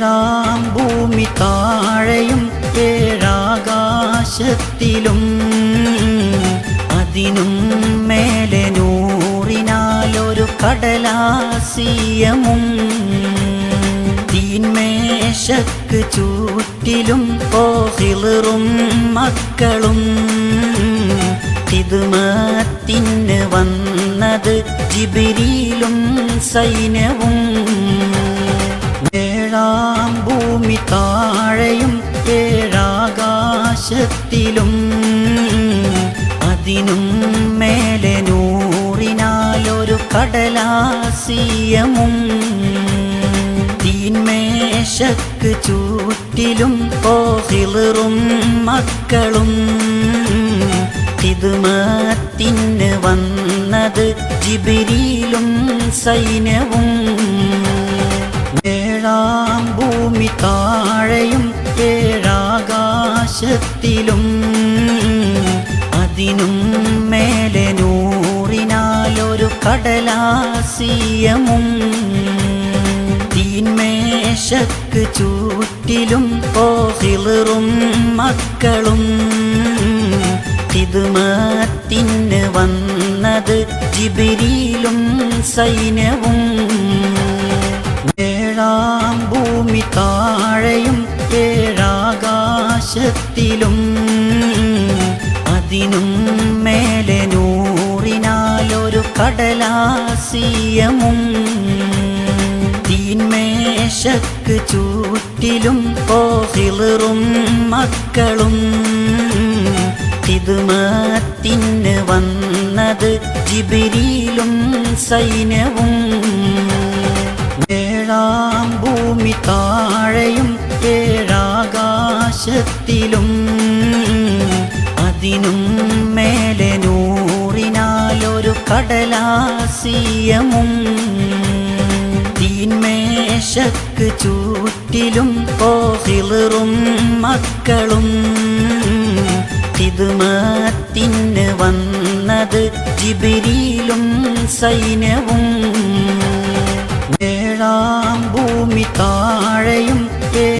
ഏഴാം ഭൂമി താഴെയും ഏഴാകാശത്തിലും അതിനും മേലെ നൂറിനാലൊരു കടലാസിയമും തീന്മേശക്ക് ചുറ്റിലും ഹിളുറും മക്കളും ഖിദ്മത്തിന് വന്നത് ജിബ്രീലും സൈന്യവും ഏഴാം ഭൂമി താഴെയും ഏഴാകാശത്തിലും അതിനും മേലെ നൂറിനാലൊരു കടലാസിയമും തീന്മേശക്ക് ചുറ്റിലും ഹിളുറും മക്കളും ഖിദ്മത്തിന് വന്നത് ജിബ്രീലും സൈന്യവും ഏഴാം ഭൂമി താഴെയും ഏഴാകാശത്തിലും അതിനും മേലെ നൂറിനാലൊരു കടലാസിയമും തീന്മേശക്ക് ചുറ്റിലും ഹിളുറും മക്കളും ഖിദ്മത്തിന് വന്നത് ജിബ്രീലും സൈന്യവും ഏഴാം ഭൂമി താഴെയും ഏഴാകാശത്തിലും അതിനും മേലെ നൂറിനാലൊരു കടലാസിയമും തീന്മേശക്ക് ചുറ്റിലും ഹിളുറും മക്കളും ഖിദ്മത്തിന് വന്നത് ജിബ്രീലും സൈന്യവും ഏഴാം ഭൂമി താഴെയും ഏഴാകാശത്തിലും അതിനും മേലെ നൂറിനാലൊരു കടലാസിയമും തീന്മേശക്ക് ചുറ്റിലും ഹിളുറും മക്കളും ഖിദ്മത്തിന് വന്നത് ജിബ്രീലും സൈന്യവും ഏഴാം ഭൂമി താഴെയും